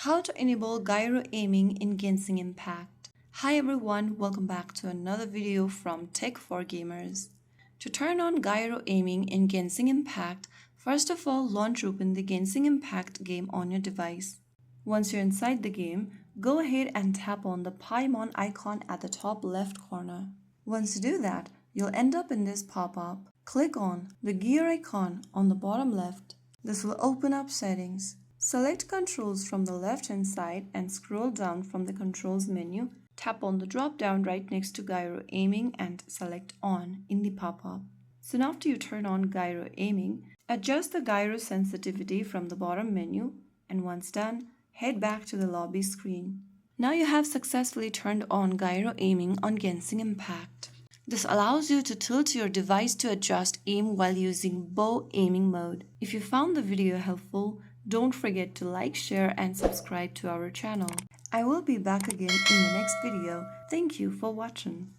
How to enable gyro aiming in Genshin Impact. Hi everyone, welcome back to another video from Tech for Gamers. To turn on gyro aiming in Genshin Impact, first of all launch open the Genshin Impact game on your device. Once you're inside the game, go ahead and tap on the Paimon icon at the top left corner. Once you do that, you'll end up in this pop-up. Click on the gear icon on the bottom left. This will open up settings. Select controls from the left hand side and scroll down from the controls menu. Tap on the drop down right next to gyro aiming and select on in the pop-up. Soon after you turn on gyro aiming, adjust the gyro sensitivity from the bottom menu, and once done, head back to the lobby screen. Now you have successfully turned on gyro aiming on Genshin Impact. This allows you to tilt your device to adjust aim while using bow aiming mode. If you found the video helpful, don't forget to like, share and subscribe to our channel. I will be back again in the next video. Thank you for watching.